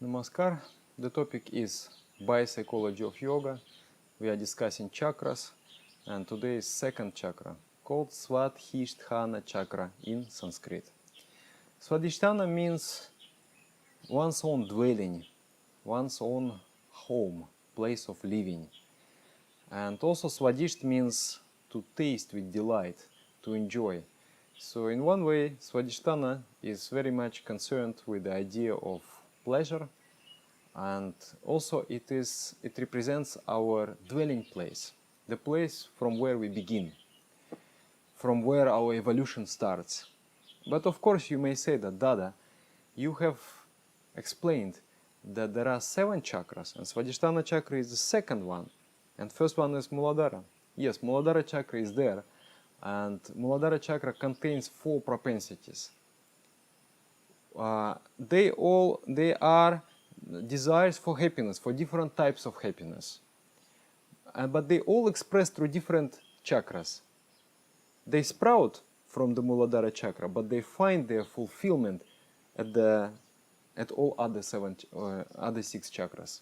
Namaskar. The topic is biopsychology of yoga. We are discussing chakras, and today is second chakra called Swadisthana chakra in Sanskrit. Swadisthana means one's own dwelling, one's own home, place of living. And also Swadhisth means to taste with delight, to enjoy. So in one way, Swadhisthana is very much concerned with the idea of pleasure, and also it represents our dwelling place, the place from where we begin, from where our evolution starts. But of course you may say that, Dada, you have explained that there are 7 chakras, and Swadhisthana chakra is the second one, and first one is Muladhara. Yes, Muladhara chakra is there, and Muladhara chakra contains 4 propensities. They are desires for happiness, for different types of happiness. But they all express through different chakras. They sprout from the Muladhara chakra, but they find their fulfillment at all other 6 chakras.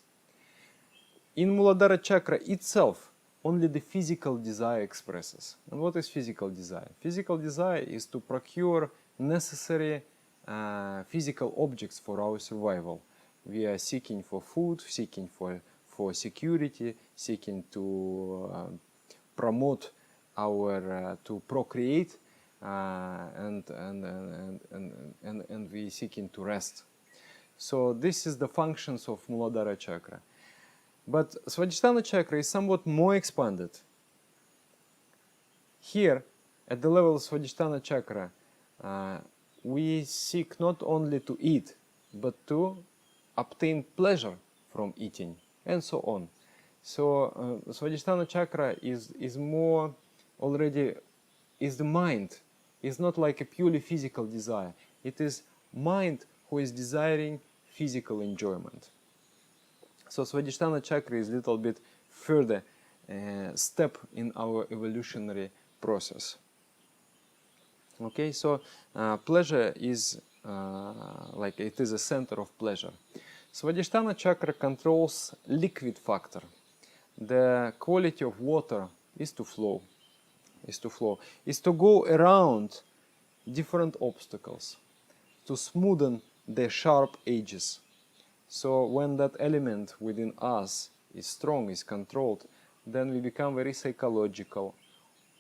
In Muladhara chakra itself, only the physical desire expresses. And what is physical desire? Physical desire is to procure necessary physical objects for our survival. We are seeking for food, seeking for security, seeking to promote to procreate, and we seeking to rest. So this is the functions of Muladhara chakra. But Swadhisthana chakra is somewhat more expanded. Here, at the level of Swadhisthana chakra, we seek not only to eat, but to obtain pleasure from eating, and so on. So Swadhisthana chakra is more already, is the mind. It's not like a purely physical desire. It is mind who is desiring physical enjoyment. So Swadhisthana chakra is a little bit further step in our evolutionary process. Okay, so pleasure is like it is a center of pleasure. Swadhisthana chakra controls liquid factor. The quality of water is to flow, is to go around different obstacles, to smoothen the sharp edges. So when that element within us is strong, is controlled, then we become very psychological.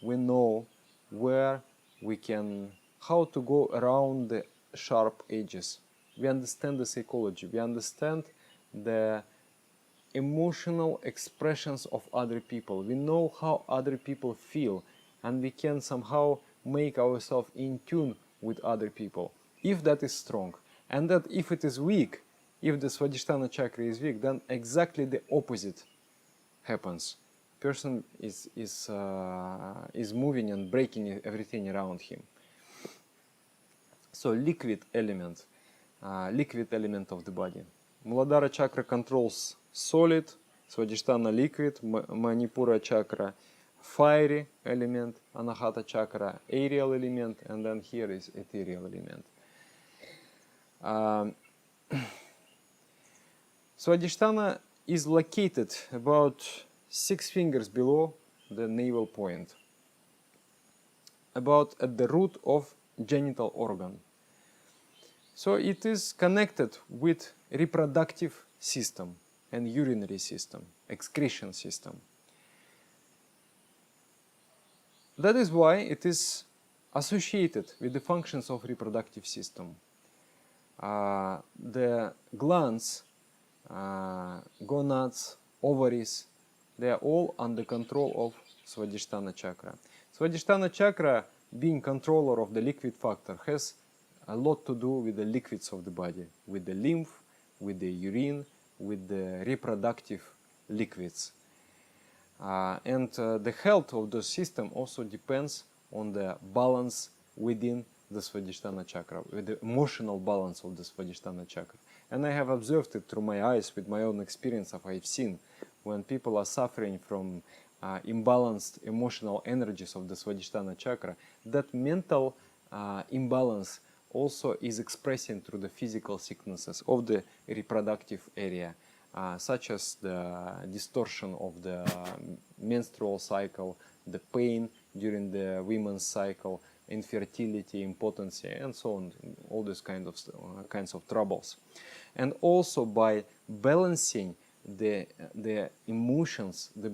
We know how to go around the sharp edges. We understand the psychology. We understand the emotional expressions of other people. We know how other people feel, and we can somehow make ourselves in tune with other people, if that is strong. And that if it is weak, if the Swadhisthana chakra is weak, then exactly the opposite happens. Person is moving and breaking everything around him. So liquid element of the body. Muladhara chakra controls solid, Swadhisthana liquid, Manipura chakra fiery element, Anahata chakra aerial element, and then here is ethereal element. Swadhisthana is located about 6 fingers below the navel point, about at the root of genital organ. So it is connected with reproductive system and urinary system, excretion system. That is why it is associated with the functions of reproductive system. The glands, gonads, ovaries, they are all under control of Swadhisthana chakra. Swadhisthana chakra, being controller of the liquid factor, has a lot to do with the liquids of the body, with the lymph, with the urine, with the reproductive liquids. And the health of the system also depends on the balance within the Swadhisthana chakra, with the emotional balance of the Swadhisthana chakra. And I have observed it through my eyes, with my own experience of I've seen when people are suffering from imbalanced emotional energies of the Swadhisthana chakra, that mental imbalance also is expressing through the physical sicknesses of the reproductive area, such as the distortion of the menstrual cycle, the pain during the women's cycle, infertility, impotency, and so on, all these kinds of troubles. And also by balancing the emotions, by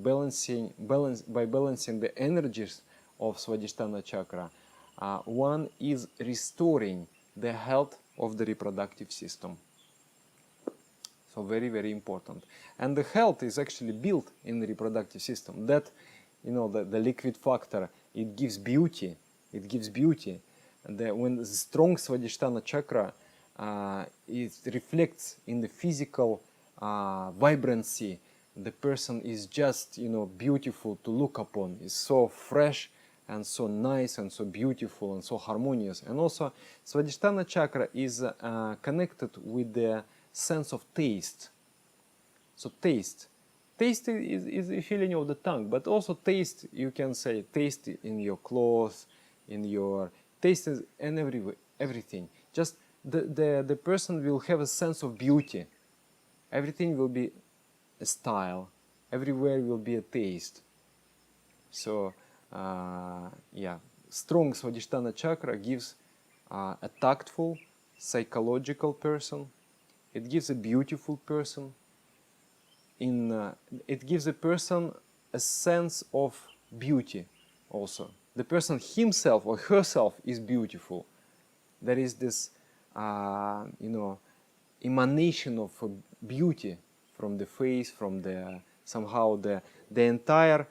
balancing the energies of Swadhisthana chakra, one is restoring the health of the reproductive system. So very, very important. And the health is actually built in the reproductive system. That, the liquid factor, it gives beauty. It gives beauty. When the strong Swadhisthana chakra, it reflects in the physical vibrancy. The person is just, beautiful to look upon. Is so fresh and so nice and so beautiful and so harmonious. And also, Swadhisthana chakra is connected with the sense of taste. So taste. Taste is a feeling of the tongue, but also taste, you can say, taste in your clothes, in your taste and everything. Just the person will have a sense of beauty. Everything will be a style. Everywhere will be a taste. So, strong Swadhisthana chakra gives a tactful, psychological person. It gives a beautiful person. It gives a person a sense of beauty also. The person himself or herself is beautiful. There is this, emanation of beauty from the face, from somehow the entire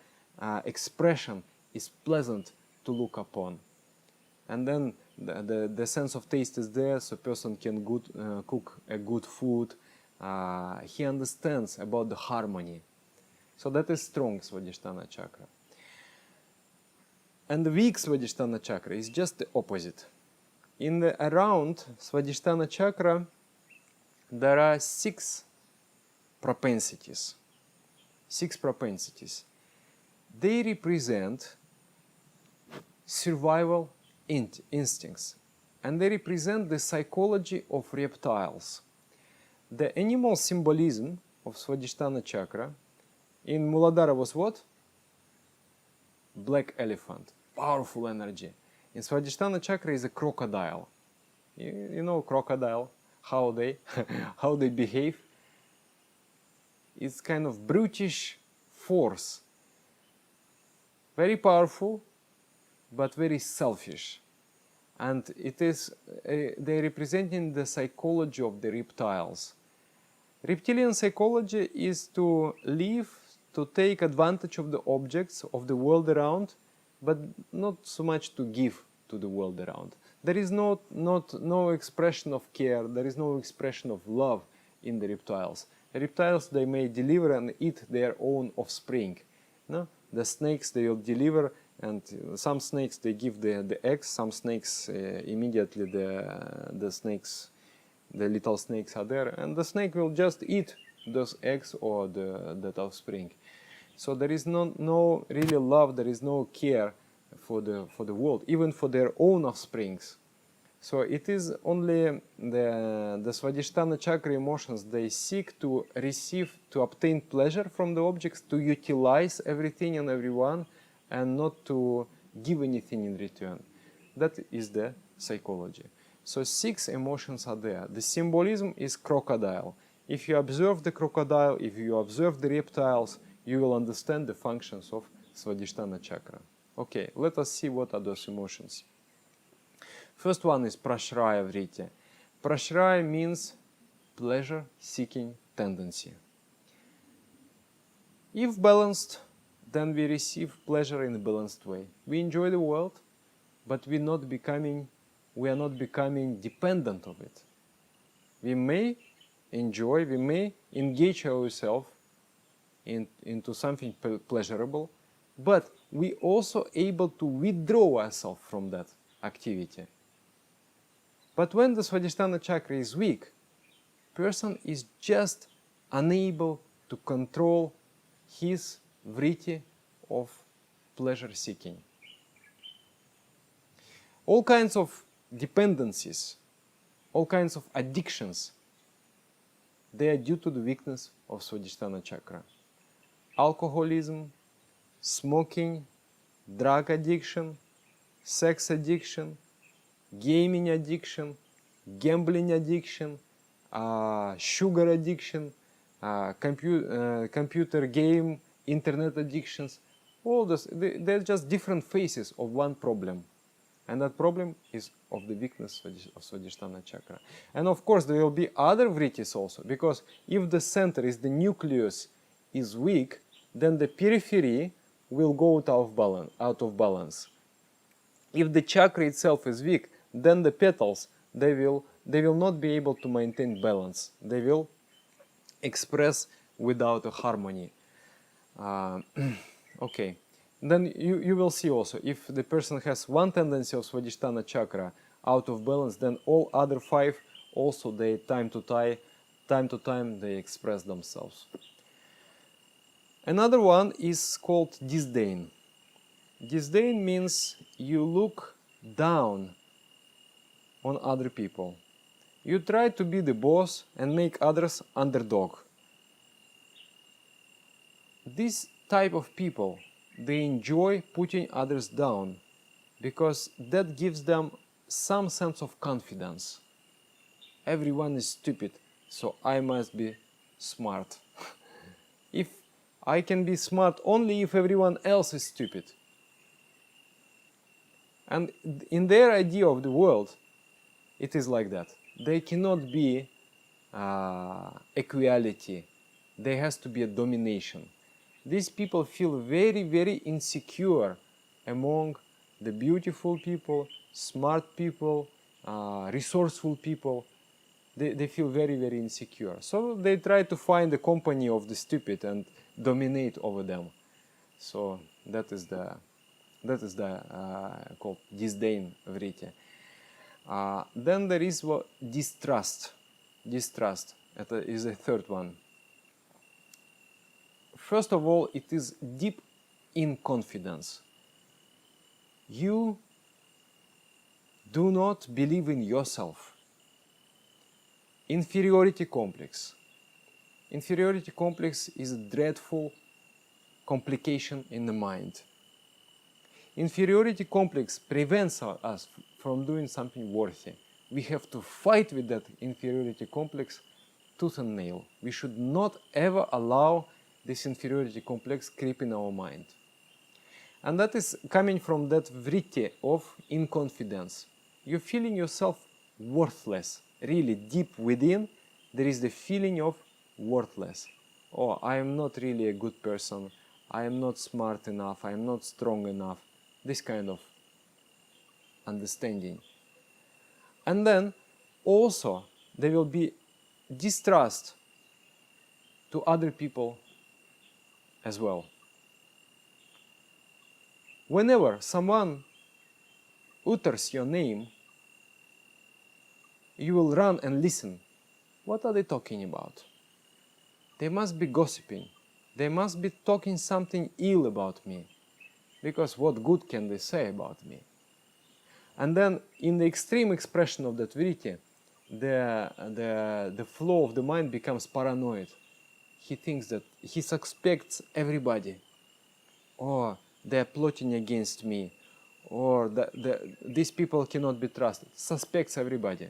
expression is pleasant to look upon. And then the sense of taste is there, so a person can cook a good food. He understands about the harmony. So that is strong Swadhisthana chakra. And the weak Swadhisthana chakra is just the opposite. Around Swadhisthana chakra, there are 6 propensities. 6 propensities. They represent survival instincts, and they represent the psychology of reptiles. The animal symbolism of Swadhisthana chakra in Muladhara was what? Black elephant, powerful energy. In Swadhisthana chakra is a crocodile. You know crocodile, how they how they behave. It's kind of brutish force. Very powerful, but very selfish. And it is, they're representing the psychology of the reptiles. Reptilian psychology is to live, to take advantage of the objects of the world around, but not so much to give to the world around. There is no expression of care, there is no expression of love in the reptiles. The reptiles, they may deliver and eat their own offspring. No? The snakes, they will deliver, and some snakes, they give the eggs, some snakes, immediately the snakes, the little snakes are there, and the snake will just eat those eggs or that offspring. So there is no really love, there is no care for the world, even for their own offsprings. So it is only the Swadhisthana chakra emotions, they seek to receive, to obtain pleasure from the objects, to utilize everything and everyone, and not to give anything in return. That is the psychology. So 6 emotions are there. The symbolism is crocodile. If you observe the crocodile, if you observe the reptiles, you will understand the functions of Swadhisthana chakra. Okay, let us see what are those emotions. First one is prashraya vritti. Prashraya means pleasure-seeking tendency. If balanced, then we receive pleasure in a balanced way. We enjoy the world, but we are not becoming dependent of it. We may enjoy, we may engage ourselves into something pleasurable, but we also able to withdraw ourselves from that activity. But when the Swadhisthana chakra is weak, person is just unable to control his vritti of pleasure seeking. All kinds of dependencies, all kinds of addictions, they are due to the weakness of Swadhisthana chakra. Alcoholism, smoking, drug addiction, sex addiction, gaming addiction, gambling addiction, sugar addiction, computer game, internet addictions, all this, they're just different faces of one problem. And that problem is of the weakness of Swadhisthana chakra. And of course there will be other vrittis also, because if the center is the nucleus is weak, then the periphery will go out of balance. If the chakra itself is weak, then the petals, they will not be able to maintain balance. They will express without a harmony. Okay. Then you will see also, if the person has one tendency of Swadhisthana chakra out of balance, then all other 5 also, they time to time they express themselves. Another one is called disdain. Disdain means you look down on other people. You try to be the boss and make others underdog. This type of people, they enjoy putting others down because that gives them some sense of confidence. Everyone is stupid, so I must be smart. If I can be smart only if everyone else is stupid. And in their idea of the world, it is like that. There cannot be equality. There has to be a domination. These people feel very, very insecure among the beautiful people, smart people, resourceful people. They feel very, very insecure. So they try to find the company of the stupid and dominate over them. So that is the called disdain vritti. Then there is distrust. Distrust. That is the third one. First of all, it is deep in confidence. You do not believe in yourself. Inferiority complex. Inferiority complex is a dreadful complication in the mind. Inferiority complex prevents us from doing something worthy. We have to fight with that inferiority complex tooth and nail. We should not ever allow this inferiority complex creep in our mind. And that is coming from that vritti of inconfidence. You're feeling yourself worthless. Really deep within, there is the feeling of worthless. Oh, I am not really a good person. I am not smart enough. I am not strong enough. This kind of understanding. And then also there will be distrust to other people as well. Whenever someone utters your name, you will run and listen. What are they talking about? They must be gossiping. They must be talking something ill about me. Because what good can they say about me? And then in the extreme expression of that vritti, the flow of the mind becomes paranoid. He thinks that he suspects everybody. Or they are plotting against me. Or these people cannot be trusted. Suspects everybody.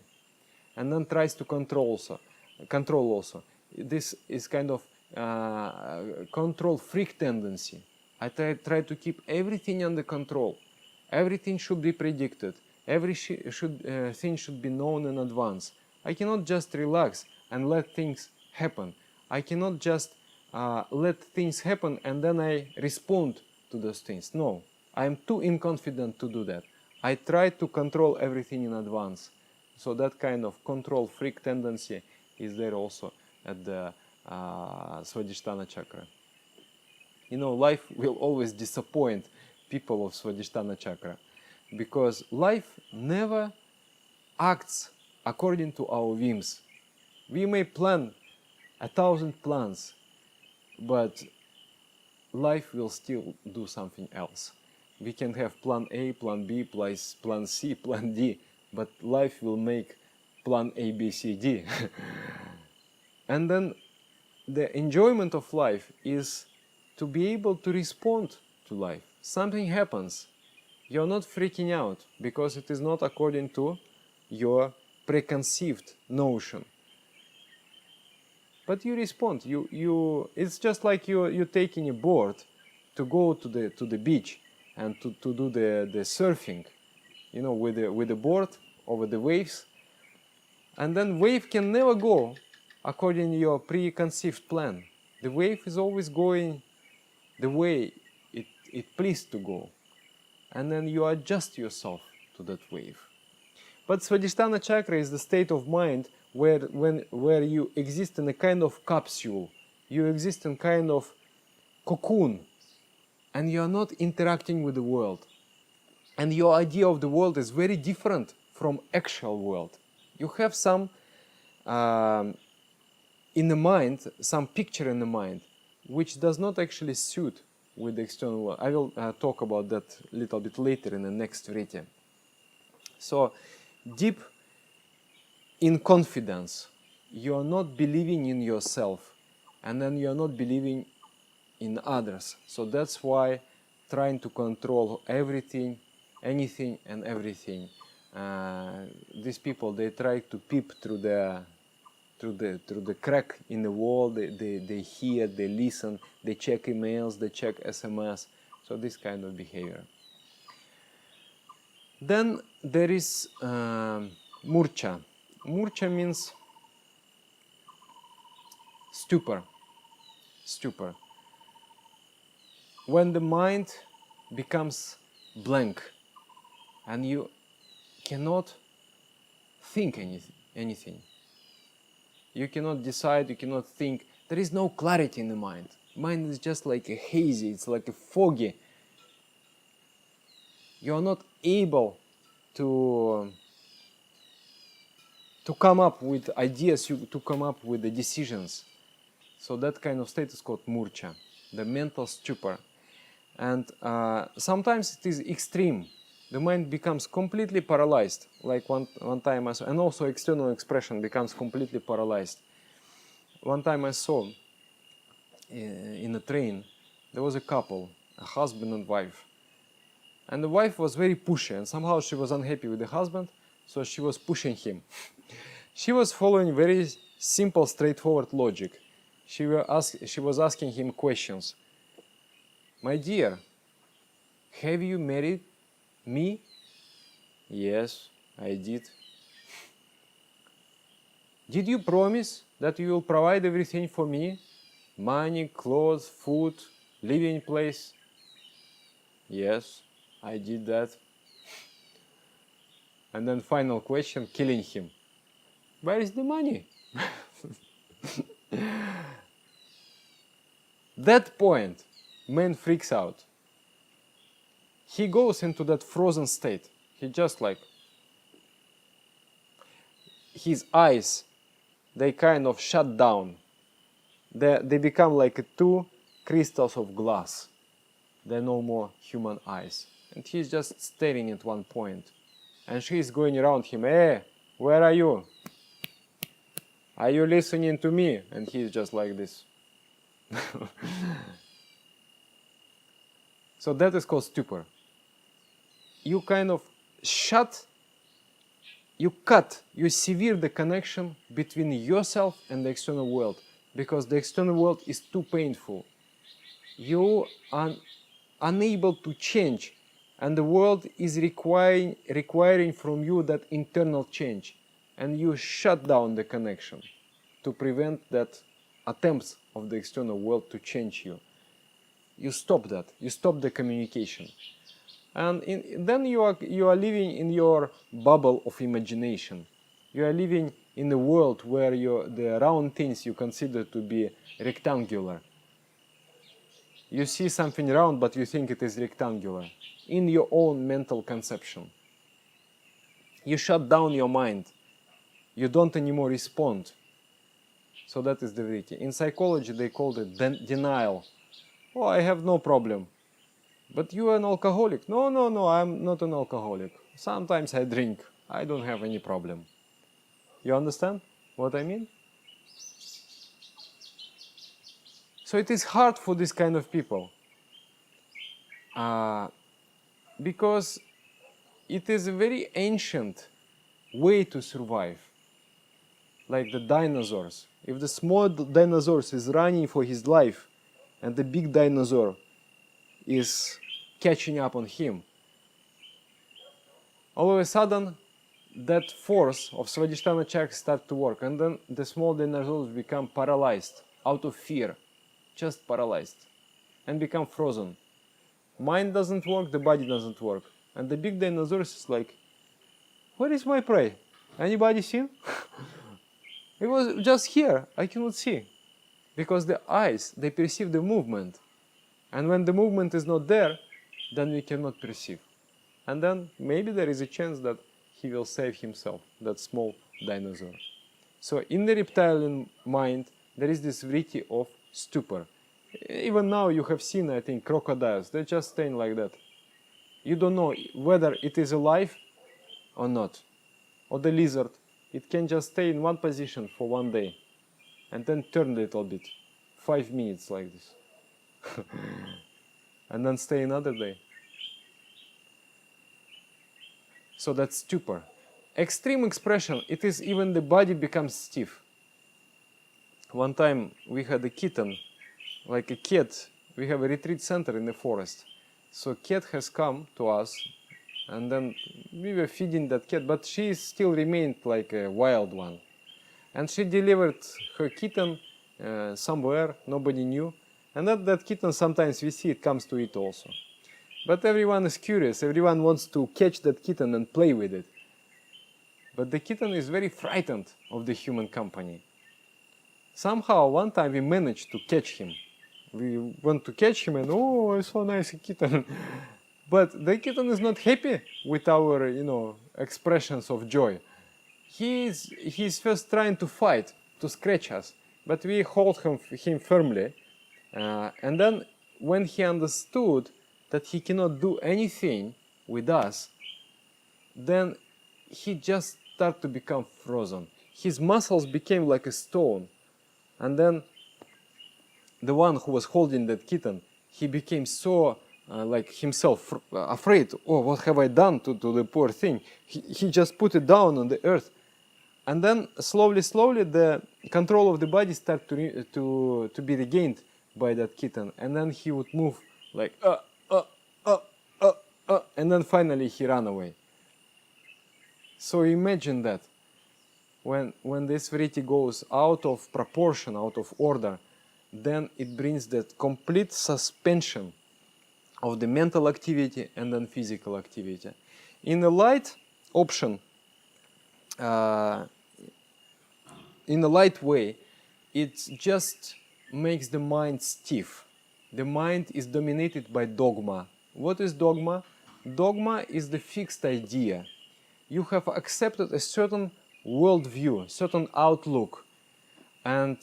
And then tries to control also. This is kind of control freak tendency. I try to keep everything under control. Everything should be predicted. Thing should be known in advance. I cannot just relax and let things happen. I cannot just let things happen and then I respond to those things. No, I am too inconfident to do that. I try to control everything in advance. So that kind of control freak tendency is there also at the Swadhisthana chakra. You know, life will always disappoint people of Swadhisthana chakra because life never acts according to our whims. We may plan 1,000 plans, but life will still do something else. We can have plan A, plan B, plan C, plan D, but life will make plan A, B, C, D. And then the enjoyment of life is to be able to respond to life. Something happens. You're not freaking out because it is not according to your preconceived notion. But you respond. It's just like you're taking a board to go to the beach and to do the surfing, you know, with the board over the waves. And then wave can never go according to your preconceived plan. The wave is always going the way it pleased to go. And then you adjust yourself to that wave. But Swadisthana chakra is the state of mind where you exist in a kind of capsule. You exist in kind of cocoon. And you are not interacting with the world. And your idea of the world is very different from actual world. You have some in the mind, some picture in the mind, which does not actually suit with the external world. I will talk about that a little bit later in the next vritti. So, deep in confidence, you are not believing in yourself, and then you are not believing in others. So that's why trying to control everything, anything and everything. These people, they try to peep through the crack in the wall. They hear, they listen, they check emails, they check SMS. So this kind of behavior. Then there is murcha. Murcha means stupor. Stupor. When the mind becomes blank and you cannot think anything. You cannot decide, you cannot think. There is no clarity in the mind. Mind is just like a hazy, it's like a foggy. You are not able to come up with ideas, to come up with the decisions. So that kind of state is called murcha, the mental stupor. And sometimes it is extreme. The mind becomes completely paralyzed, like one time I saw, and also external expression becomes completely paralyzed. One time I saw in a train, there was a couple, a husband and wife. And the wife was very pushy, and somehow she was unhappy with the husband, so she was pushing him. She was following very simple, straightforward logic. She was asking him questions. My dear, have you married me? Yes, I did. Did you promise that you will provide everything for me? Money, clothes, food, living place? Yes, I did that. And then final question, killing him. Where is the money? That point, man freaks out. He goes into that frozen state. He just like, his eyes, they kind of shut down. They become like two crystals of glass. They're no more human eyes. And he's just staring at one point. And she's going around him, hey, where are you? Are you listening to me? And he's just like this. So that is called stupor. You kind of you sever the connection between yourself and the external world, because the external world is too painful. You are unable to change, and the world is requiring from you that internal change, and you shut down the connection to prevent that attempts of the external world to change you. You stop that. You stop the communication. And then you are living in your bubble of imagination. You are living in a world where the round things you consider to be rectangular. You see something round, but you think it is rectangular, in your own mental conception. You shut down your mind. You don't anymore respond. So that is the vritti. In psychology, they call it denial. Oh, I have no problem. But you are an alcoholic. No, I'm not an alcoholic. Sometimes I drink. I don't have any problem. You understand what I mean? So it is hard for this kind of people. Because it is a very ancient way to survive. Like the dinosaurs. If the small dinosaur is running for his life and the big dinosaur is catching up on him, all of a sudden that force of Swadisthana chakra starts to work, and then the small dinosaurs become paralyzed out of fear, just paralyzed, and become frozen. Mind doesn't work, the body doesn't work. And the big dinosaur is like, where is my prey? Anybody seen? It was just here, I cannot see. Because the eyes, they perceive the movement. And when the movement is not there, then we cannot perceive. And then maybe there is a chance that he will save himself, that small dinosaur. So in the reptilian mind, there is this vritti of stupor. Even now you have seen, I think, crocodiles. They just stay like that. You don't know whether it is alive or not. Or the lizard. It can just stay in one position for one day. And then turn a little bit. 5 minutes like this. And then stay another day. So that's stupor. Extreme expression, it is even the body becomes stiff. One time we had a kitten, like a cat. We have a retreat center in the forest. So cat has come to us, and then we were feeding that cat, but she still remained like a wild one. And she delivered her kitten somewhere, nobody knew. And that kitten, sometimes we see it comes to eat also. But everyone is curious, everyone wants to catch that kitten and play with it. But the kitten is very frightened of the human company. Somehow, one time we managed to catch him. We want to catch him and, oh, it's so nice a kitten. But the kitten is not happy with our, expressions of joy. He's first trying to fight, to scratch us. But we hold him firmly. And then when he understood that he cannot do anything with us, then he just started to become frozen. His muscles became like a stone. And then the one who was holding that kitten, he became so like himself afraid. Oh, what have I done to the poor thing? He just put it down on the earth. And then slowly, the control of the body started to be regained by that kitten. And then he would move like, and then finally he ran away. So imagine that. When this vritti goes out of proportion, out of order, then it brings that complete suspension of the mental activity and then physical activity. In the light option, in a light way, it just makes the mind stiff. The mind is dominated by dogma. What is dogma? Dogma is the fixed idea. You have accepted a certain worldview, certain outlook, and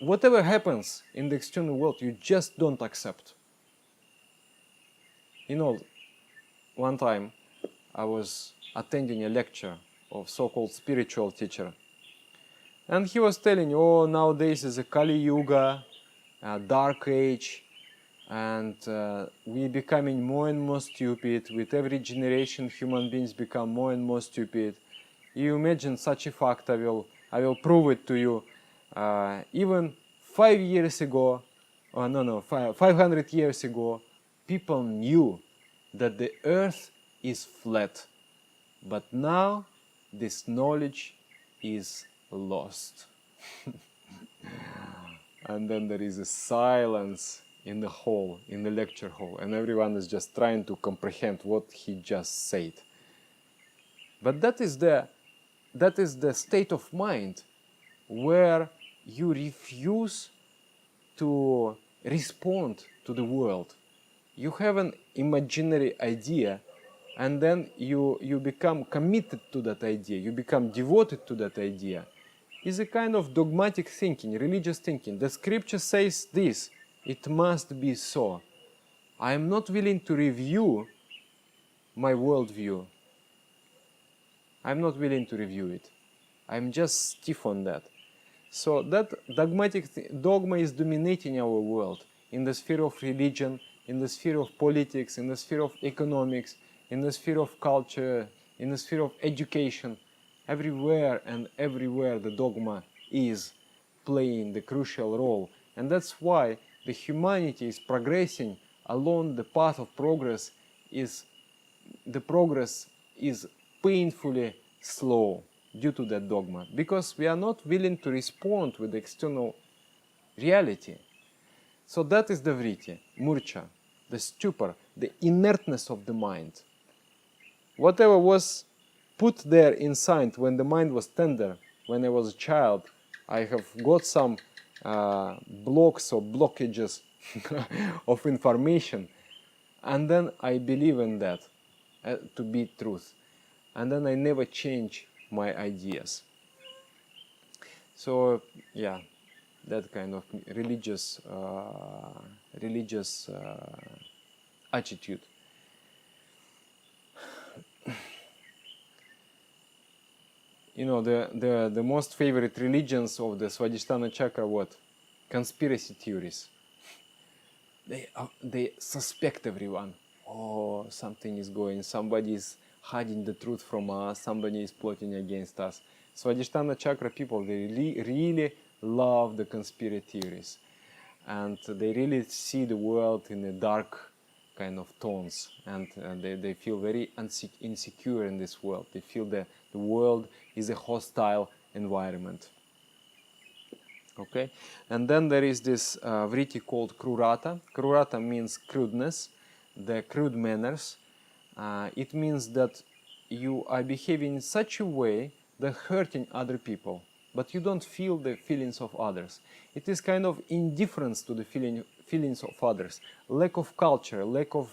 whatever happens in the external world, you just don't accept. One time I was attending a lecture of so-called spiritual teacher, and he was telling, oh, nowadays is a Kali Yuga, a dark age, and we're becoming more and more stupid. With every generation, human beings become more and more stupid. You imagine such a fact, I will prove it to you. Even 5 years ago, 500 years ago, people knew that the earth is flat. But now, this knowledge is lost. And then there is a silence in the hall, in the lecture hall, and everyone is just trying to comprehend what he just said. But that is the state of mind where you refuse to respond to the world. You have an imaginary idea, and then you become committed to that idea, you become devoted to that idea. It's a kind of dogmatic thinking, religious thinking. The scripture says this, it must be so. I am not willing to review my worldview. I'm not willing to review it. I'm just stiff on that. So that dogma is dominating our world in the sphere of religion, in the sphere of politics, in the sphere of economics, in the sphere of culture, in the sphere of education. Everywhere and everywhere the dogma is playing the crucial role. And that's why the humanity is progressing along the path of progress. The progress is painfully slow due to that dogma, because we are not willing to respond with the external reality. So that is the vritti, murcha, the stupor, the inertness of the mind. Whatever was put there inside when the mind was tender, when I was a child, I have got some blocks or blockages of information, and then I believe in that to be truth, and then I never change my ideas. So yeah, that kind of religious attitude. You know, the most favorite religions of the Swadisthana chakra, what? Conspiracy theories. They suspect everyone. Oh, something is going, somebody is hiding the truth from us, somebody is plotting against us. Swadhisthana chakra people, they really love the conspiracy theories. And they really see the world in a dark kind of tones. And they feel very insecure in this world. They feel that the world is a hostile environment. Okay? And then there is this vritti called krurata. Krurata means crudeness, the crude manners. It means that you are behaving in such a way that hurting other people, but you don't feel the feelings of others. It is kind of indifference to the feelings of others, lack of culture, lack of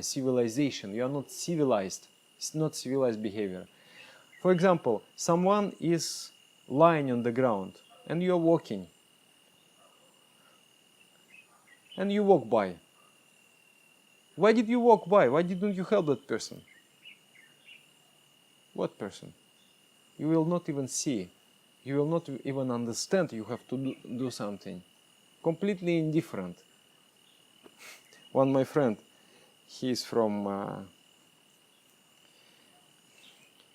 civilization. You are not civilized. It's not civilized behavior. For example, someone is lying on the ground and you are walking, and you walk by. Why did you walk by? Why didn't you help that person? What person? You will not even see. You will not even understand you have to do something. Completely indifferent. My friend, he is from...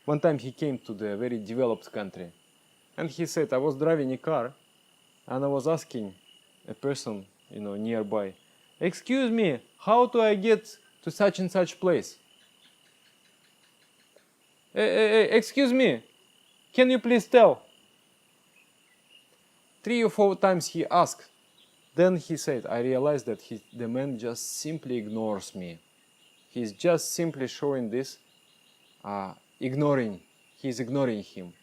one time he came to the very developed country. And he said, I was driving a car and I was asking a person, nearby, excuse me, how do I get to such and such place? Excuse me, can you please tell? 3 or 4 times he asked. Then he said, I realized that the man just simply ignores me. He's just simply showing this, he's ignoring him.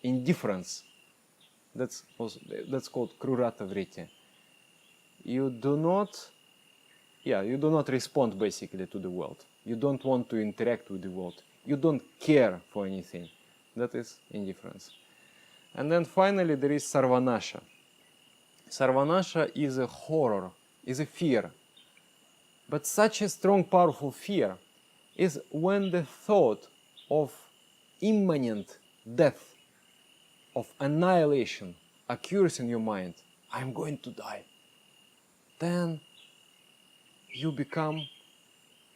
Indifference. That's called krurata vritti. You do not respond basically to the world. You don't want to interact with the world. You don't care for anything. That is indifference. And then finally there is sarvanasha. Sarvanasha is a horror, is a fear. But such a strong, powerful fear is when the thought of imminent death, of annihilation occurs in your mind. I'm going to die. Then you become,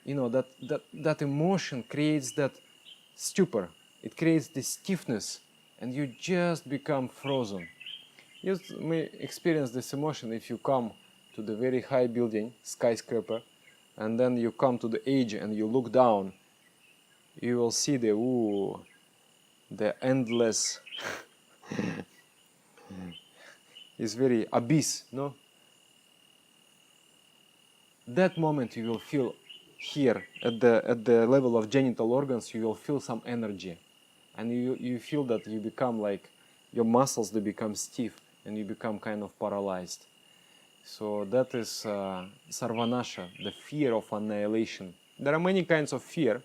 that emotion creates that stupor. It creates this stiffness, and you just become frozen. You may experience this emotion if you come to the very high building, skyscraper, and then you come to the edge and you look down. You will see the endless is very abyss, no? That moment you will feel here at the level of genital organs, you will feel some energy, and you feel that you become like your muscles, they become stiff and you become kind of paralyzed. So that is sarvanasha, the fear of annihilation. There are many kinds of fear.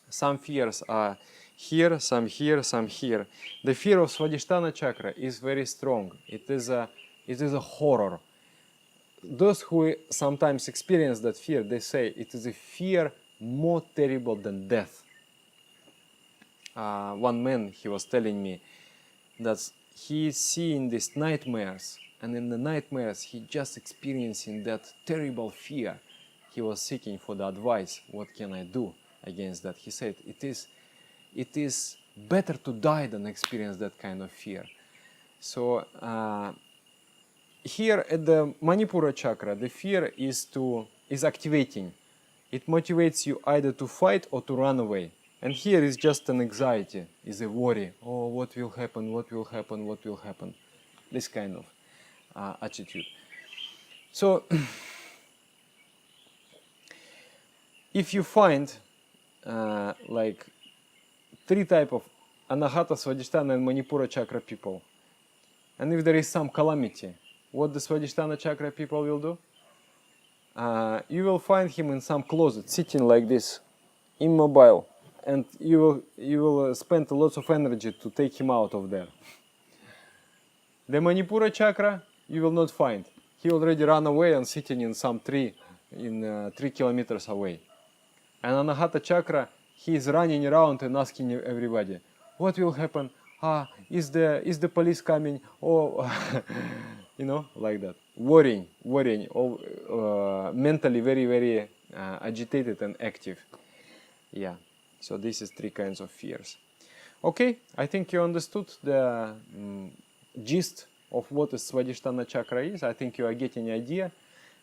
Some fears are here, some here, some here. The fear of Swadhisthana chakra is very strong. It is a horror. Those who sometimes experience that fear, they say it is a fear more terrible than death. one man, he was telling me that he is seeing these nightmares, and in the nightmares he just experiencing that terrible fear. He was seeking for the advice, what can I do against that? He said, it is better to die than experience that kind of fear. So here at the Manipura Chakra, the fear is activating. It motivates you either to fight or to run away. And here is just an anxiety, is a worry. Oh, what will happen, what will happen, what will happen? This kind of attitude. So, if you find like three types of Anahata, Swadisthana and Manipura Chakra people, and if there is some calamity, what the Swadisthana Chakra people will do? You will find him in some closet, sitting like this, immobile, and you will spend lots of energy to take him out of there. The Manipura Chakra you will not find. He already ran away and sitting in some tree, 3 kilometers away. And Anahata Chakra, he is running around and asking everybody, what will happen? Is the police coming? Oh, you know, like that. Worrying, mentally very, very agitated and active. Yeah, so this is 3 kinds of fears. Okay, I think you understood the gist of what a Swadhisthana chakra is. I think you are getting an idea.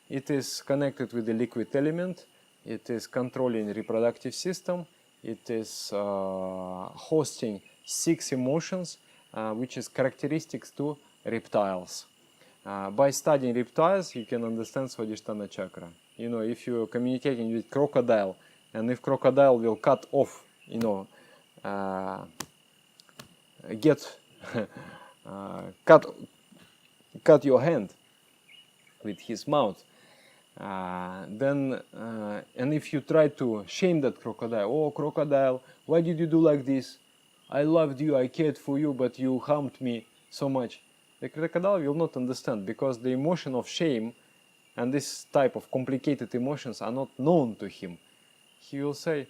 It is connected with the liquid element. It is controlling reproductive system. It is hosting 6 emotions, which is characteristics to reptiles. By studying reptiles, you can understand Swadhisthana chakra. You know, if you are communicating with crocodile, and if crocodile will cut off, you know, cut your hand with his mouth, then and if you try to shame that crocodile, oh crocodile, why did you do like this? I loved you, I cared for you, but you harmed me so much. The crocodile will not understand, because the emotion of shame and this type of complicated emotions are not known to him. He will say,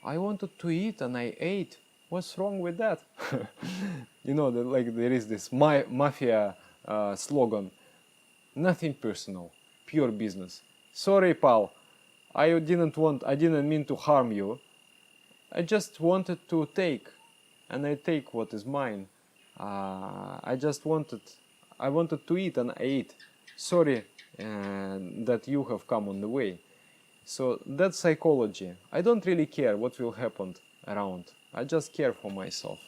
I wanted to eat and I ate. What's wrong with that? You know, like there is this mafia slogan, nothing personal, pure business. Sorry, pal, I didn't mean to harm you. I just wanted to take, and I take what is mine. I wanted to eat and I ate. Sorry that you have come on the way. So that's psychology. I don't really care what will happen around. I just care for myself.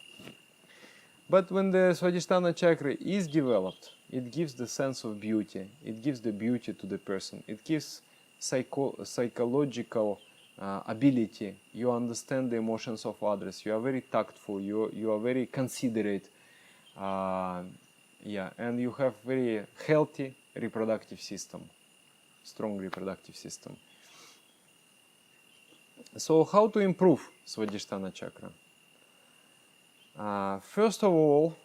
But when the Swadhisthana chakra is developed, it gives the sense of beauty. It gives the beauty to the person. It gives psychological ability. You understand the emotions of others. You are very tactful. You are very considerate. Yeah, and you have very healthy reproductive system, strong reproductive system. So how to improve Swadhisthana chakra? First of all,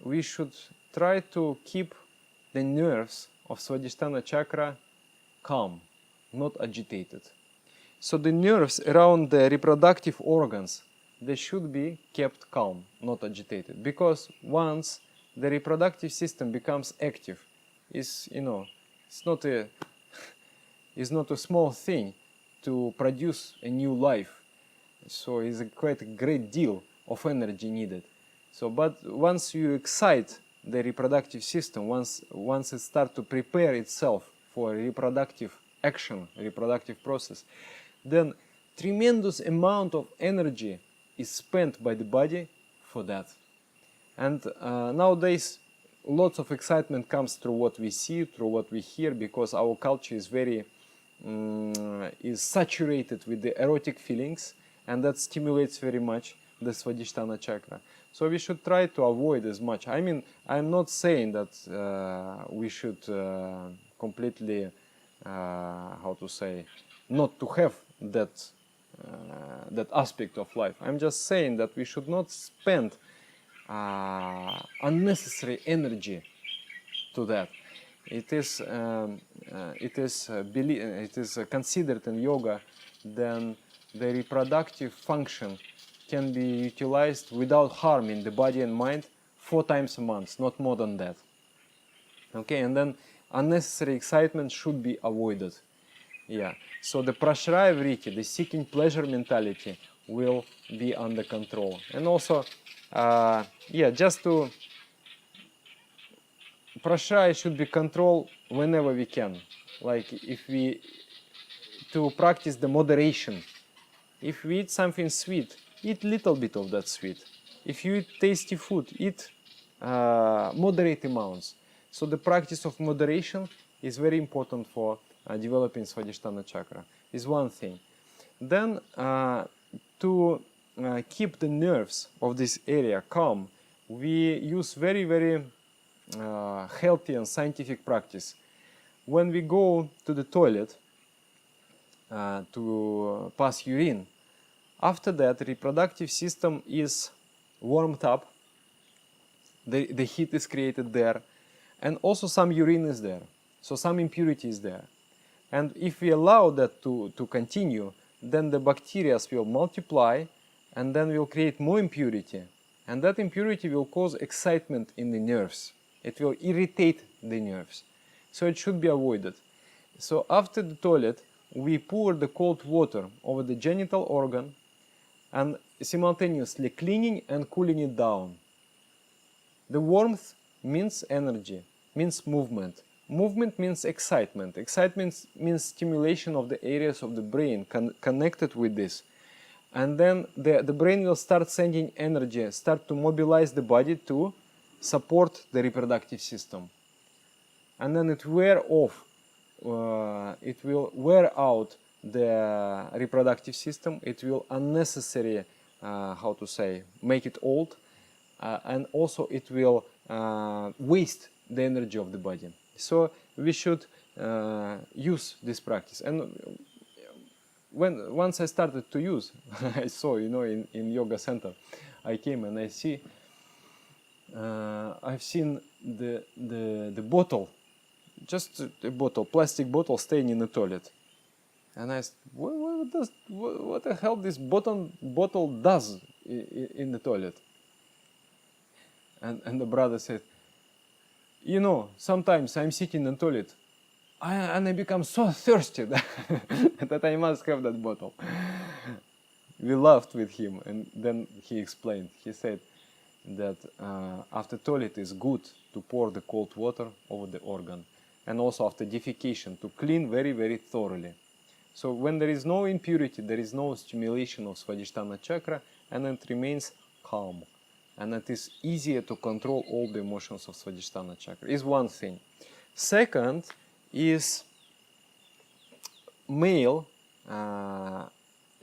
we should try to keep the nerves of Swadhisthana chakra calm, not agitated. So the nerves around the reproductive organs, they should be kept calm, not agitated. Because once the reproductive system becomes active, it's not a small thing to produce a new life. So it's quite a great deal of energy needed. So, but once you excite the reproductive system, once it starts to prepare itself for reproductive action, reproductive process, then tremendous amount of energy is spent by the body for that. And nowadays, lots of excitement comes through what we see, through what we hear, because our culture is very is saturated with the erotic feelings, and that stimulates very much the Swadhisthana chakra. So we should try to avoid as much. I mean, I'm not saying that we should completely, how to say, not to have that that aspect of life. I'm just saying that we should not spend unnecessary energy to that. It is considered in yoga then the reproductive function can be utilized without harming the body and mind 4 times a month, not more than that. Okay, and then unnecessary excitement should be avoided. Yeah, so the prashraya vritti, the seeking pleasure mentality, will be under control. And also, just to prashraya should be controlled whenever we can. Like to practice the moderation. If we eat something sweet, eat little bit of that sweet. If you eat tasty food, eat moderate amounts. So the practice of moderation is very important for developing Swadhisthana chakra, is one thing. Then to keep the nerves of this area calm, we use very, very healthy and scientific practice. When we go to the toilet to pass urine, after that the reproductive system is warmed up, the heat is created there, and also some urine is there, so some impurity is there. And if we allow that to continue, then the bacteria will multiply and then will create more impurity. And that impurity will cause excitement in the nerves. It will irritate the nerves. So it should be avoided. So after the toilet, we pour the cold water over the genital organ and simultaneously cleaning and cooling it down. The warmth means energy, means movement. Movement means excitement. Excitement means stimulation of the areas of the brain connected with this. And then the brain will start sending energy, start to mobilize the body to support the reproductive system. And then it will wear out the reproductive system. It will unnecessarily, make it old. And also it will waste the energy of the body. So we should use this practice. And once I started to use, I saw, in yoga center, I came and I've seen the bottle, just a bottle, plastic bottle, staying in the toilet. And I asked, what the hell this bottle does in the toilet? And the brother said, sometimes I'm sitting in the toilet and I become so thirsty that I must have that bottle. We laughed with him, and then he explained. He said that after toilet is good to pour the cold water over the organ, and also after defecation to clean very, very thoroughly. So when there is no impurity, there is no stimulation of Swadhisthana chakra, and it remains calm. And it is easier to control all the emotions of Swadhisthana chakra, is one thing. Second is male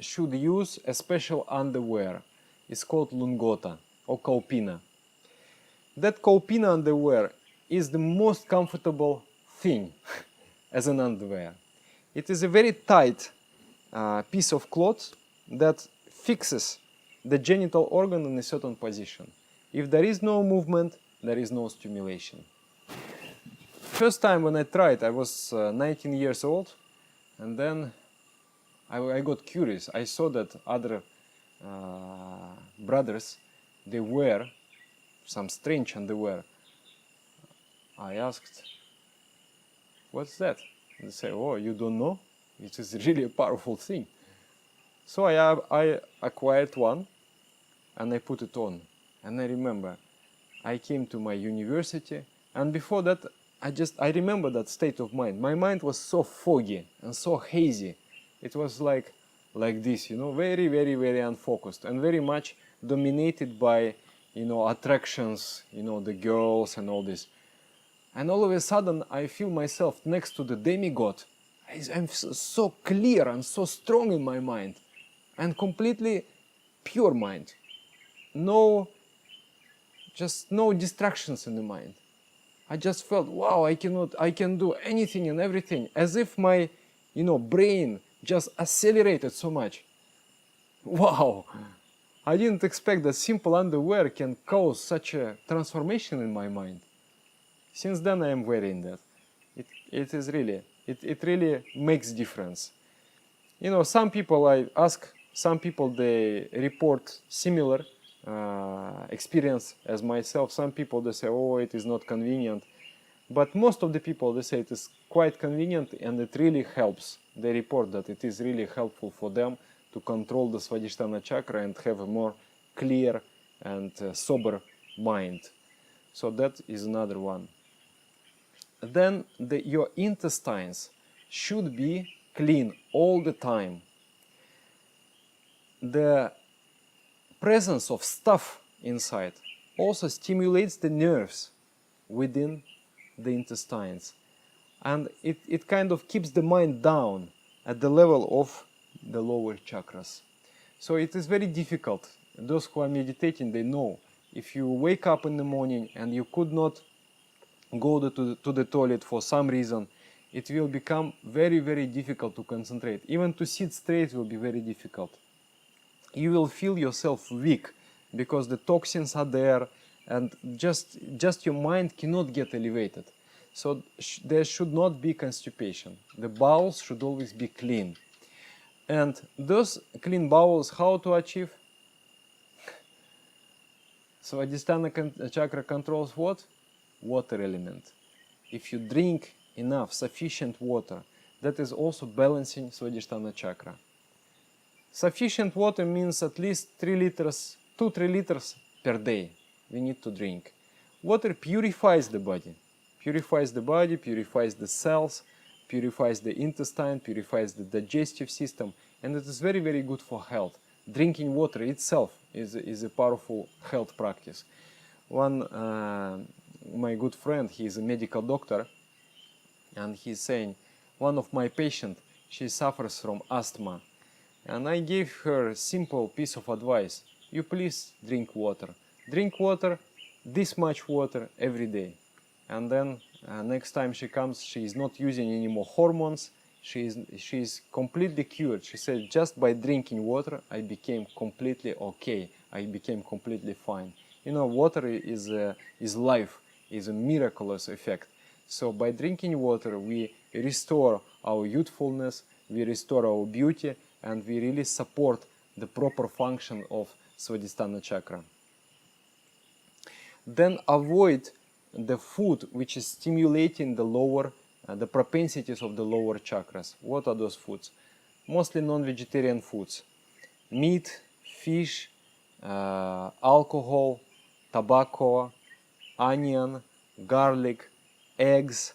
should use a special underwear. It's called lungota or kaupina. That kaupina underwear is the most comfortable thing as an underwear. It is a very tight piece of cloth that fixes the genital organ in a certain position. If there is no movement, there is no stimulation. First time when I tried, I was 19 years old, and then I got curious. I saw that other brothers, they wear some strange underwear. I asked, what's that? They say, oh, you don't know? It is really a powerful thing. So I acquired one and I put it on. And I remember I came to my university, and before that I remember that state of mind. My mind was so foggy and so hazy. It was like this, very, very, very unfocused and very much dominated by, attractions, the girls and all this. And all of a sudden I feel myself next to the demigod. I'm so clear and so strong in my mind, and completely pure mind. Just no distractions in the mind. I just felt, wow, I can do anything and everything, as if my, brain just accelerated so much. Wow, I didn't expect that simple underwear can cause such a transformation in my mind. Since then I am wearing that. It is really, it really makes difference. Some people, I ask Some people, they report similar experience as myself. Some people, they say, oh, it is not convenient. But most of the people, they say it is quite convenient and it really helps. They report that it is really helpful for them to control the Swadisthana chakra and have a more clear and sober mind. So that is another one. Then your intestines should be clean all the time. The presence of stuff inside also stimulates the nerves within the intestines, and it kind of keeps the mind down at the level of the lower chakras. So it is very difficult. Those who are meditating, they know if you wake up in the morning and you could not go to the toilet for some reason, it will become very, very difficult to concentrate. Even to sit straight will be very difficult. You will feel yourself weak because the toxins are there, and just your mind cannot get elevated. So there should not be constipation. The bowels should always be clean. And those clean bowels, how to achieve? Swadhisthana chakra controls what? Water element. If you drink enough, sufficient water, that is also balancing Swadhisthana chakra. Sufficient water means at least 2-3 liters per day we need to drink. Water purifies the body, purifies the cells, purifies the intestine, purifies the digestive system, and it is very, very good for health. Drinking water itself is a powerful health practice. My good friend, he is a medical doctor, and he's saying, one of my patients, she suffers from asthma, and I gave her a simple piece of advice. You please drink water. Drink water, this much water every day. And then next time she comes, she is not using any more hormones. She is completely cured. She said, just by drinking water, I became completely okay. I became completely fine. You know, water is life, is a miraculous effect. So by drinking water, we restore our youthfulness, we restore our beauty, and we really support the proper function of Swadhisthana chakra. Then avoid the food which is stimulating the propensities of the lower chakras. What are those foods? Mostly non-vegetarian foods. Meat, fish, alcohol, tobacco, onion, garlic, eggs,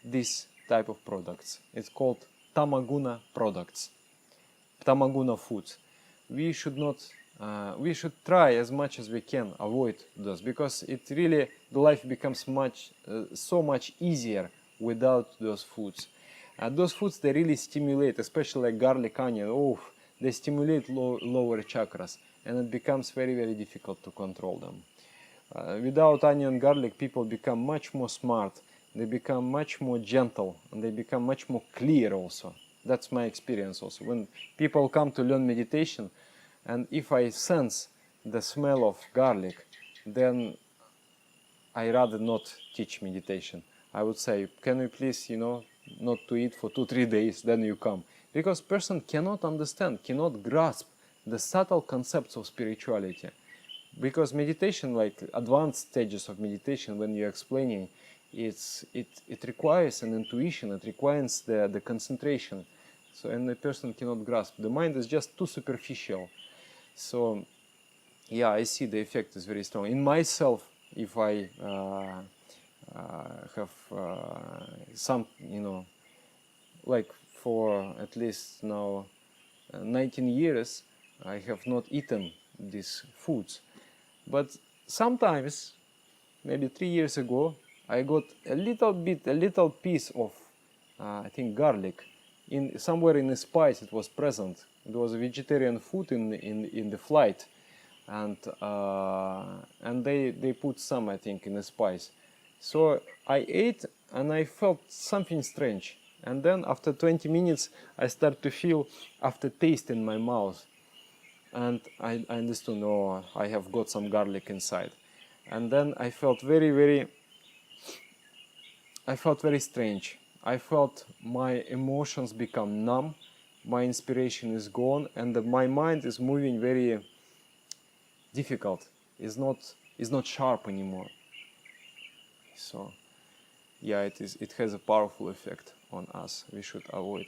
this type of products. It's called tamaguna products, tamaguna foods. We should not, we should try as much as we can avoid those, because it really, the life becomes so much easier without those foods. Those foods, they really stimulate, especially like garlic, onion, they stimulate lower chakras, and it becomes very, very difficult to control them. Without onion, garlic, people become much more smart, they become much more gentle, and they become much more clear also. That's my experience also. When people come to learn meditation, and if I sense the smell of garlic, then I rather not teach meditation. I would say, can we please, not to eat for 2-3 days, then you come. Because person cannot understand, cannot grasp the subtle concepts of spirituality. Because meditation, like advanced stages of meditation, when you're explaining, it requires an intuition, it requires the concentration. So, and the person cannot grasp. The mind is just too superficial. So, yeah, I see the effect is very strong. In myself, if I have some, like for at least now 19 years, I have not eaten these foods. But sometimes, maybe 3 years ago, I got a little piece of, I think, garlic. Somewhere in the spice it was present. It was a vegetarian food in the flight, and they put some, I think, in the spice. So I ate and I felt something strange. And then after 20 minutes, I start to feel aftertaste in my mouth. And I understood, oh, I have got some garlic inside. And then I felt very strange. I felt my emotions become numb, my inspiration is gone, and my mind is moving very difficult. Is not sharp anymore. So, yeah, it has a powerful effect on us. We should avoid.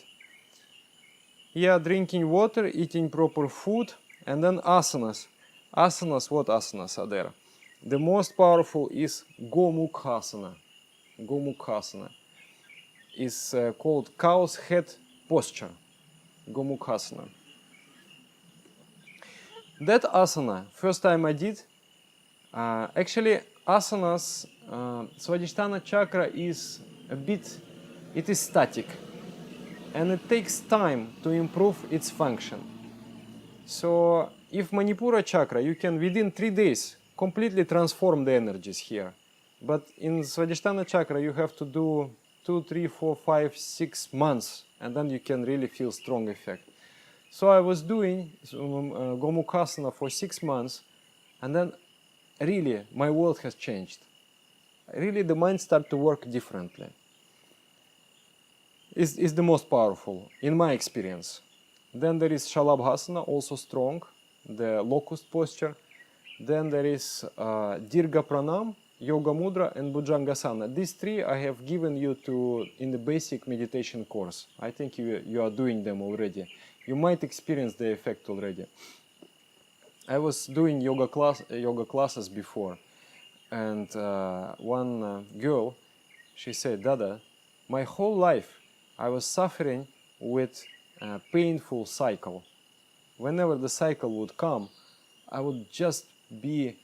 Yeah, drinking water, eating proper food, and then asanas. Asanas, what asanas are there? The most powerful is Gomukhasana. Gomukhasana is called cow's head posture. Gomukhasana. That asana, first time I did, actually asanas, Swadisthana chakra is it is static, and it takes time to improve its function. So if Manipura Chakra, you can within 3 days completely transform the energies here. But in Swadisthana Chakra, you have to do 2, 3, 4, 5, 6 months, and then you can really feel strong effect. So I was doing Gomukhasana for 6 months, and then really my world has changed. Really the mind started to work differently. Is the most powerful, in my experience. Then there is Shalabhasana, also strong, the locust posture. Then there is Dirga Pranam, Yoga Mudra, and Bhujangasana. These 3 I have given you in the basic meditation course. I think you are doing them already. You might experience the effect already. I was doing yoga classes before, and one girl, she said, "Dada, my whole life I was suffering with a painful cycle. Whenever the cycle would come, I would just be,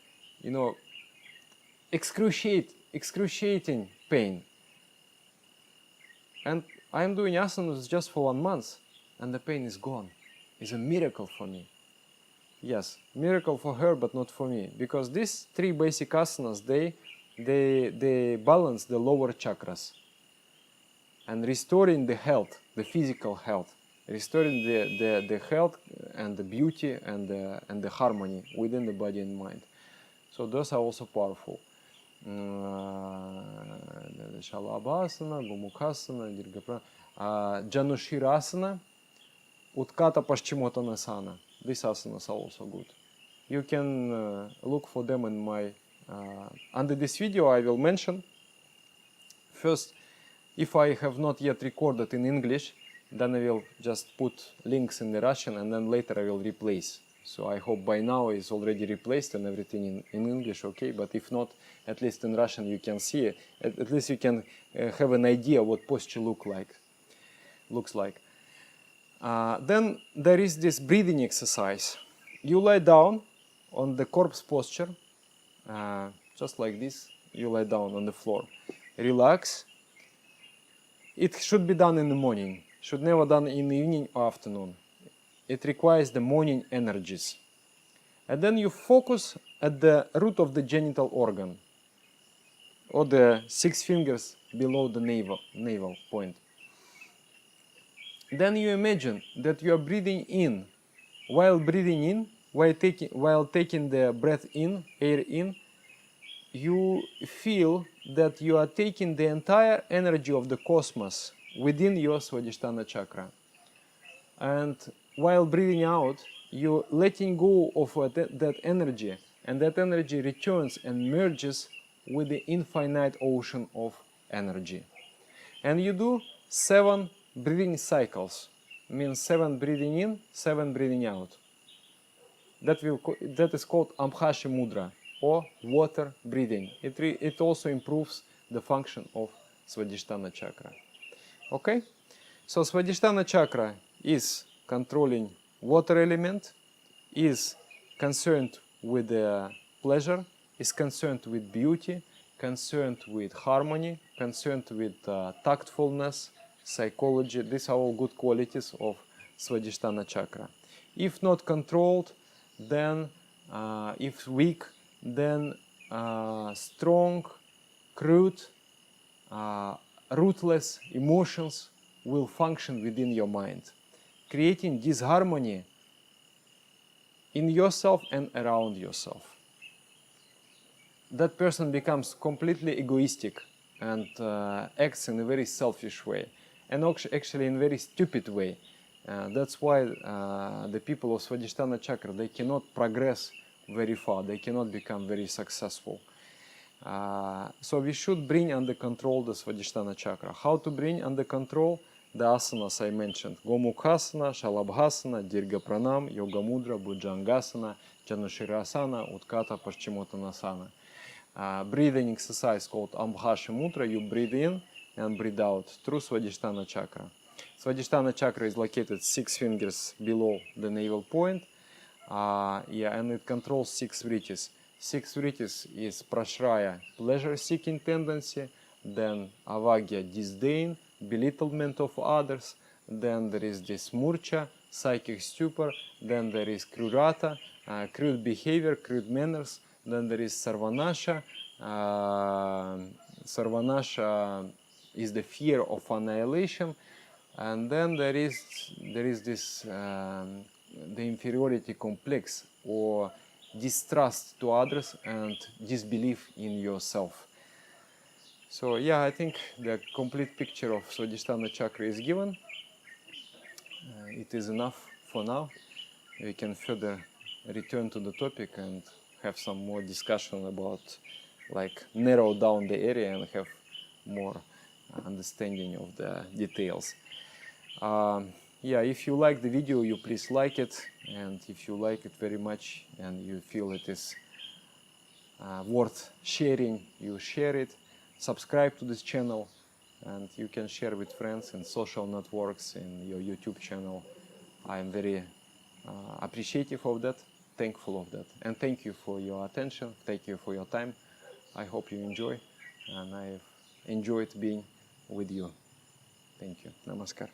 excruciating pain. And I'm doing asanas just for 1 month, and the pain is gone. It's a miracle for me." Yes, miracle for her, but not for me, because these 3 basic asanas, they balance the lower chakras and restoring the health, the physical health, restoring the health and the beauty and the harmony within the body and mind. So those are also powerful. Shalabhasana, Gomukhasana, Janushirasana, Utkata Paschimottanasana. These asanas are also good. You can look for them in my... under this video I will mention. First, if I have not yet recorded in English, then I will just put links in the Russian, and then later I will replace. So I hope by now it's already replaced and everything in English, okay? But if not, at least in Russian you can see it. At least you can have an idea what posture looks like. Then there is this breathing exercise. You lie down on the corpse posture, just like this. You lie down on the floor. Relax. It should be done in the morning. Should never done in the evening or afternoon. It requires the morning energies. And then you focus at the root of the genital organ, or the 6 fingers below the navel point. Then you imagine that you are breathing in. While breathing in, while taking the breath in, air in, you feel that you are taking the entire energy of the cosmos within your Swadhisthana chakra. And while breathing out, you're letting go of that energy, and that energy returns and merges with the infinite ocean of energy. And you do 7 breathing cycles, means 7 breathing in, 7 breathing out. That is called Amhashi Mudra, or water breathing. It also improves the function of Swadhisthana chakra. Okay? So Swadhisthana chakra is controlling water element, is concerned with pleasure, is concerned with beauty, concerned with harmony, concerned with tactfulness, psychology. These are all good qualities of Swadhisthana chakra. If not controlled, then if weak, then strong, crude, ruthless emotions will function within your mind, creating disharmony in yourself and around yourself. That person becomes completely egoistic and acts in a very selfish way, and actually in a very stupid way, That's why the people of Swadisthana chakra, they cannot progress very far, they cannot become very successful. So we should bring under control the Swadisthana chakra. How to bring under control? The asanas I mentioned: Gomukhasana, Shalabhasana, Dirga Pranam, Yoga Mudra, Bhujangasana, Janushirasana, Utkata Paschimottanasana. Breathing exercise called Ambhasha Mudra. You breathe in and breathe out through Swadhisthana chakra. Swadhisthana chakra is located 6 fingers below the navel point. And it controls 6 vrittis. 6 vrittis is Prashraya, pleasure-seeking tendency, then Avagya, disdain, belittlement of others, then there is this Murcha, psychic stupor, then there is Krurata, crude behavior, crude manners, then there is Sarvanasha. Sarvanasha is the fear of annihilation, and then there is this the inferiority complex, or distrust to others and disbelief in yourself. So yeah, I think the complete picture of Swadhisthana chakra is given. It is enough for now. We can further return to the topic and have some more discussion about, like, narrow down the area and have more understanding of the details. Yeah, if you like the video, you please like it, and if you like it very much and you feel it is worth sharing, you share it. Subscribe to this channel, and you can share with friends in social networks, in your YouTube channel. I am very appreciative of that, thankful of that, and thank you for your attention, thank you for your time. I hope you enjoy, and I've enjoyed being with you. Thank you. Namaskar.